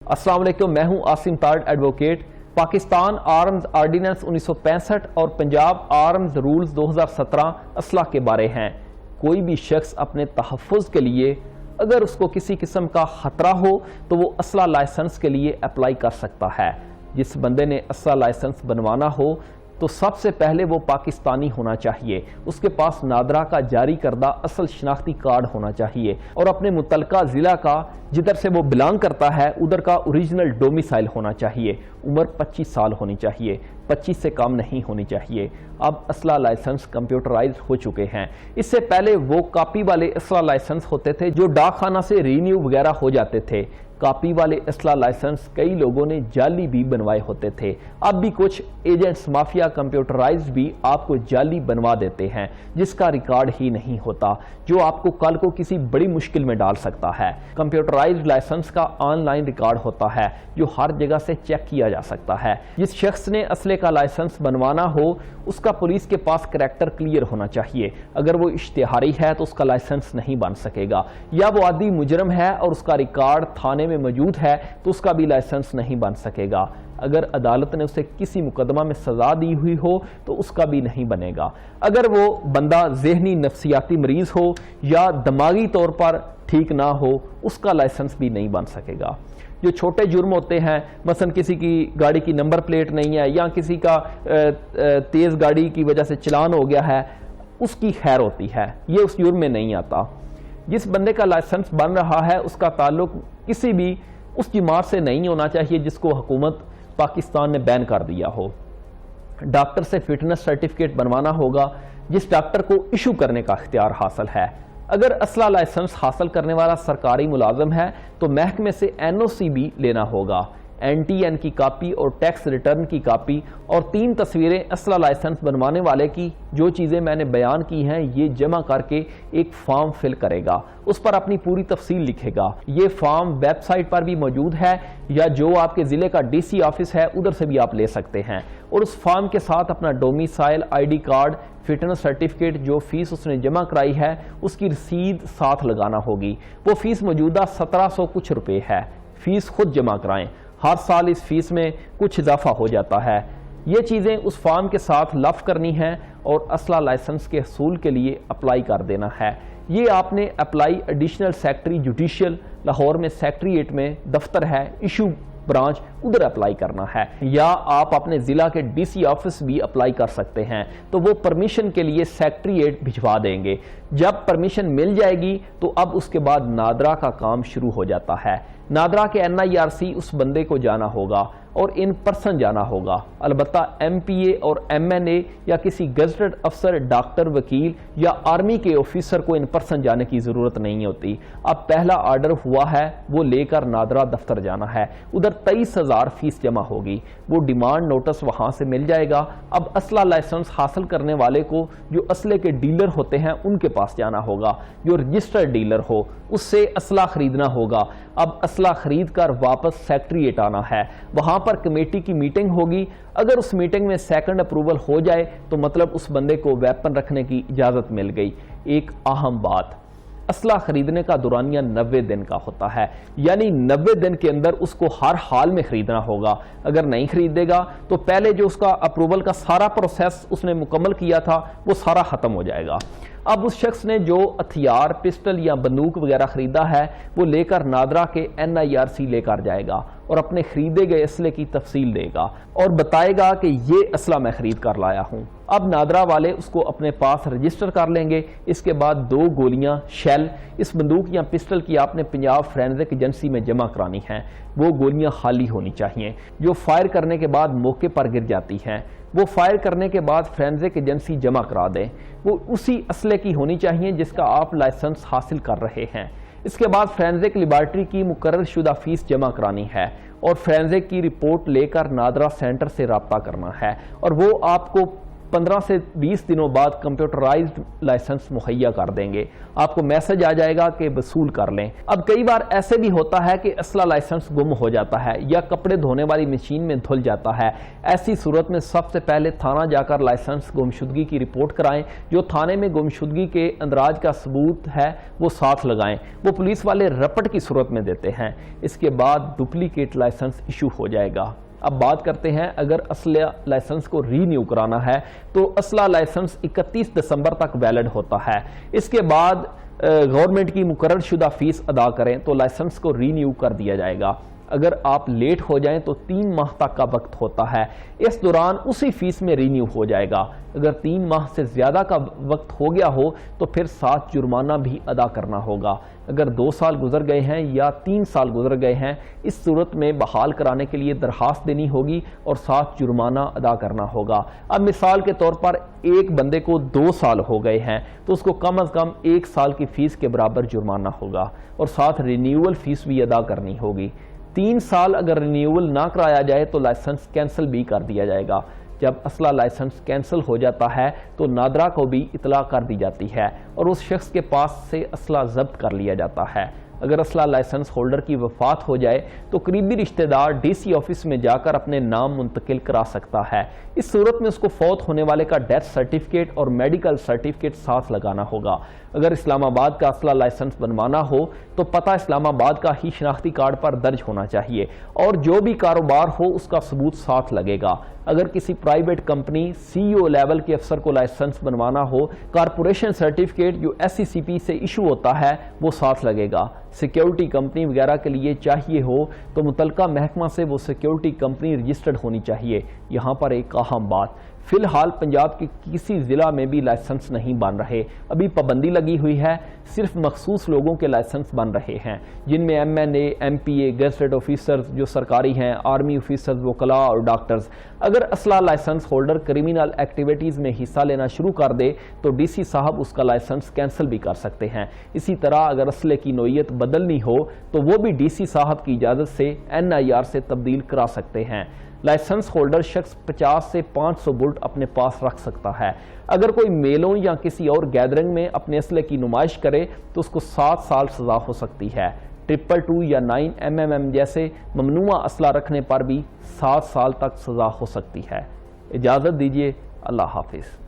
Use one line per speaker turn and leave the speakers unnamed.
السلام علیکم، میں ہوں Asim Tarar advocate. Pakistan arms ordinance 1965 اور پنجاب آرمز رولز 2017 اسلحہ کے بارے ہیں۔ کوئی بھی شخص اپنے تحفظ کے لیے اگر اس کو کسی قسم کا خطرہ ہو تو وہ اسلحہ لائسنس کے لیے اپلائی کر سکتا ہے۔ جس بندے نے اسلحہ لائسنس بنوانا ہو تو سب سے پہلے وہ پاکستانی ہونا چاہیے، اس کے پاس نادرا کا جاری کردہ اصل شناختی کارڈ ہونا چاہیے اور اپنے متعلقہ ضلع کا جدھر سے وہ بلانگ کرتا ہے ادھر کا اوریجنل ڈومیسائل ہونا چاہیے۔ عمر 25 سال ہونی چاہیے، 25 سے کم نہیں ہونی چاہیے۔ اب اسلحہ لائسنس کمپیوٹرائزڈ ہو چکے ہیں۔ اس سے پہلے وہ کاپی والے اسلحہ لائسنس ہوتے تھے جو ڈاک خانہ سے رینیو وغیرہ ہو جاتے تھے۔ کاپی والے اسلحہ لائسنس کئی لوگوں نے جعلی بھی بنوائے ہوتے تھے۔ اب بھی کچھ ایجنٹس مافیا کمپیوٹرائزڈ بھی آپ کو جعلی بنوا دیتے ہیں جس کا ریکارڈ ہی نہیں ہوتا، جو آپ کو کل کو کسی بڑی مشکل میں ڈال سکتا ہے۔ کمپیوٹرائزڈ لائسنس کا آن لائن ریکارڈ ہوتا ہے جو ہر جگہ سے چیک کیا جا سکتا ہے۔ جس شخص نے اسلحے کا لائسنس بنوانا ہو اس کا پولیس کے پاس کریکٹر کلیئر ہونا چاہیے۔ اگر وہ اشتہاری ہے تو اس کا لائسنس نہیں بن سکے گا، یا وہ عادی مجرم ہے اور اس کا ریکارڈ تھانے میں موجود ہے تو اس کا بھی لائسنس نہیں بن سکے گا۔ اگر عدالت نے اسے کسی مقدمہ میں سزا دی ہوئی ہو تو اس کا بھی نہیں بنے گا۔ اگر وہ بندہ ذہنی نفسیاتی مریض ہو یا دماغی طور پر ٹھیک نہ ہو اس کا لائسنس بھی نہیں بن سکے گا۔ جو چھوٹے جرم ہوتے ہیں، مثلا کسی کی گاڑی کی نمبر پلیٹ نہیں ہے یا کسی کا تیز گاڑی کی وجہ سے چلان ہو گیا ہے، اس کی خیر ہوتی ہے، یہ اس جرم میں نہیں آتا۔ جس بندے کا لائسنس بن رہا ہے اس کا تعلق کسی بھی اس جماعت سے نہیں ہونا چاہیے جس کو حکومت پاکستان نے بین کر دیا ہو۔ ڈاکٹر سے فٹنس سرٹیفکیٹ بنوانا ہوگا جس ڈاکٹر کو ایشو کرنے کا اختیار حاصل ہے۔ اگر اسلحہ لائسنس حاصل کرنے والا سرکاری ملازم ہے تو محکمے سے NOC بھی لینا ہوگا۔ NTN کی کاپی اور ٹیکس ریٹرن کی کاپی اور 3 تصویریں اسلحہ لائسنس بنوانے والے کی۔ جو چیزیں میں نے بیان کی ہیں یہ جمع کر کے ایک فارم فل کرے گا، اس پر اپنی پوری تفصیل لکھے گا۔ یہ فارم ویب سائٹ پر بھی موجود ہے یا جو آپ کے ضلع کا DC آفس ہے ادھر سے بھی آپ لے سکتے ہیں، اور اس فارم کے ساتھ اپنا domicile ID card, fitness certificate, جو فیس اس نے جمع کرائی ہے اس کی رسید ساتھ لگانا ہوگی۔ وہ فیس موجودہ 1700 کچھ روپے ہے، فیس خود جمع کرائیں، ہر سال اس فیس میں کچھ اضافہ ہو جاتا ہے۔ یہ چیزیں اس فارم کے ساتھ لفظ کرنی ہیں اور اسلحہ لائسنس کے حصول کے لیے اپلائی کر دینا ہے۔ یہ آپ نے apply additional secretary judicial Lahore میں سیکٹریٹ میں دفتر ہے، ایشو برانچ، ادھر اپلائی کرنا ہے، یا آپ اپنے ضلع کے DC آفس بھی اپلائی کر سکتے ہیں۔ تو وہ پرمیشن کے لیے سیکٹریٹ بھجوا دیں گے۔ جب پرمیشن مل جائے گی تو اب اس کے بعد نادرا کا کام شروع ہو جاتا ہے۔ نادرا کے NIRC اس بندے کو جانا ہوگا اور ان پرسن جانا ہوگا۔ البتہ MPA اور MNA یا کسی گزٹڈ افسر، ڈاکٹر، وکیل یا آرمی کے آفیسر کو ان پرسن جانے کی ضرورت نہیں ہوتی۔ اب پہلا آرڈر ہوا ہے وہ لے کر نادرا دفتر جانا ہے، ادھر 23,000 فیس جمع ہوگی، وہ ڈیمانڈ نوٹس وہاں سے مل جائے گا۔ اب اسلحہ لائسنس حاصل کرنے والے کو جو اسلحے کے ڈیلر ہوتے ہیں ان کے پاس جانا ہوگا، جو رجسٹرڈ ڈیلر ہو اس سے اسلحہ خریدنا ہوگا۔ اب اسلحہ خرید کر واپس سیکٹریٹ آنا ہے، وہاں پر کمیٹی کی میٹنگ ہوگی۔ اگر اس میٹنگ میں سیکنڈ اپروول ہو جائے تو مطلب اس بندے کو ویپن رکھنے کی اجازت مل گئی۔ ایک اہم بات، اسلحہ خریدنے کا دورانیہ 90 دن کا ہوتا ہے، یعنی 90 دن کے اندر اس کو ہر حال میں خریدنا ہوگا۔ اگر نہیں خریدے گا تو پہلے جو اس کا اپروول کا سارا پروسیس اس نے مکمل کیا تھا وہ سارا ختم ہو جائے گا۔ اب اس شخص نے جو ہتھیار، پسٹل یا بندوق وغیرہ خریدا ہے وہ لے کر نادرا کے NIRC لے کر جائے گا اور اپنے خریدے گئے اسلحے کی تفصیل دے گا اور بتائے گا کہ یہ اسلحہ میں خرید کر لایا ہوں۔ اب نادرا والے اس کو اپنے پاس رجسٹر کر لیں گے۔ اس کے بعد 2 گولیاں شیل اس بندوق یا پسٹل کی آپ نے پنجاب فورینزک ایجنسی میں جمع کرانی ہیں۔ وہ گولیاں خالی ہونی چاہیے جو فائر کرنے کے بعد موقع پر گر جاتی ہیں۔ وہ فائر کرنے کے بعد فورینزک ایجنسی جمع کرا دیں۔ وہ اسی اسلحے کی ہونی چاہیے جس کا آپ لائسنس حاصل کر رہے ہیں۔ اس کے بعد فورینزک لیبارٹری کی مقرر شدہ فیس جمع کرانی ہے اور فورینزک کی رپورٹ لے کر نادرا سینٹر سے رابطہ کرنا ہے، اور وہ آپ کو 15 سے 20 دنوں بعد کمپیوٹرائزڈ لائسنس مہیا کر دیں گے. آپ کو میسج آ جائے گا کہ وصول کر لیں. اب کئی بار ایسے بھی ہوتا ہے کہ اسلحہ لائسنس گم ہو جاتا ہے یا کپڑے دھونے والی مشین میں دھل جاتا ہے. ایسی صورت میں سب سے پہلے تھانہ جا کر لائسنس گمشدگی کی رپورٹ کرائیں. جو تھانے میں گمشدگی کے اندراج کا ثبوت ہے وہ ساتھ لگائیں. وہ پولیس والے رپٹ کی صورت میں دیتے ہیں. اس کے بعد ڈپلیکیٹ لائسنس ایشو ہو جائے گا. اب بات کرتے ہیں اگر اسلحہ لائسنس کو ری نیو کرانا ہے تو اسلحہ لائسنس 31 دسمبر تک ویلڈ ہوتا ہے. اس کے بعد گورنمنٹ کی مقرر شدہ فیس ادا کریں تو لائسنس کو ری نیو کر دیا جائے گا. اگر آپ لیٹ ہو جائیں تو 3 ماہ تک کا وقت ہوتا ہے. اس دوران اسی فیس میں رینیو ہو جائے گا. اگر 3 ماہ سے زیادہ کا وقت ہو گیا ہو تو پھر 7 جرمانہ بھی ادا کرنا ہوگا. اگر 2 سال گزر گئے ہیں یا 3 سال گزر گئے ہیں اس صورت میں بحال کرانے کے لیے درخواست دینی ہوگی اور 7 جرمانہ ادا کرنا ہوگا. اب مثال کے طور پر ایک بندے کو 2 سال ہو گئے ہیں تو اس کو کم از کم 1 سال کی فیس کے برابر جرمانہ ہوگا اور ساتھ رینیول فیس بھی ادا کرنی ہوگی. 3 سال اگر رینیول نہ کرایا جائے تو لائسنس کینسل بھی کر دیا جائے گا. جب اسلحہ لائسنس کینسل ہو جاتا ہے تو نادرا کو بھی اطلاع کر دی جاتی ہے اور اس شخص کے پاس سے اسلحہ ضبط کر لیا جاتا ہے. اگر اسلحہ لائسنس ہولڈر کی وفات ہو جائے تو قریبی رشتہ دار ڈی سی آفس میں جا کر اپنے نام منتقل کرا سکتا ہے. اس صورت میں اس کو فوت ہونے والے کا ڈیتھ سرٹیفکیٹ اور میڈیکل سرٹیفکیٹ ساتھ لگانا ہوگا. اگر اسلام آباد کا اسلحہ لائسنس بنوانا ہو تو پتہ اسلام آباد کا ہی شناختی کارڈ پر درج ہونا چاہیے اور جو بھی کاروبار ہو اس کا ثبوت ساتھ لگے گا. اگر کسی پرائیویٹ کمپنی سی او لیول کے افسر کو لائسنس بنوانا ہو کارپوریشن سرٹیفکیٹ جو ایس سی سی پی سے ایشو ہوتا ہے وہ ساتھ لگے گا. سیکیورٹی کمپنی وغیرہ کے لیے چاہیے ہو تو متعلقہ محکمہ سے وہ سیکیورٹی کمپنی رجسٹرڈ ہونی چاہیے. یہاں پر ایک اہم بات، فی الحال پنجاب کے کسی ضلع میں بھی لائسنس نہیں بن رہے. ابھی پابندی لگی ہوئی ہے، صرف مخصوص لوگوں کے لائسنس بن رہے ہیں جن میں ایم این اے، ایم پی اے، گیزٹڈ آفیسرز جو سرکاری ہیں، آرمی آفیسرز، وکلاء اور ڈاکٹرز. اگر اسلحہ لائسنس ہولڈر کرمینل ایکٹیویٹیز میں حصہ لینا شروع کر دے تو ڈی سی صاحب اس کا لائسنس کینسل بھی کر سکتے ہیں. اسی طرح اگر اسلحے کی نوعیت بدلنی ہو تو وہ بھی ڈی سی صاحب کی اجازت سے این آئی آر سے تبدیل کرا سکتے ہیں. لائسنس ہولڈر شخص 50 سے 500 بلٹ اپنے پاس رکھ سکتا ہے. اگر کوئی میلوں یا کسی اور گیدرنگ میں اپنے اسلحے کی نمائش کرے تو اس کو 7 سال سزا ہو سکتی ہے. 222 یا 9 mm جیسے ممنوعہ اسلحہ رکھنے پر بھی 7 سال تک سزا ہو سکتی ہے. اجازت دیجیے. اللہ حافظ.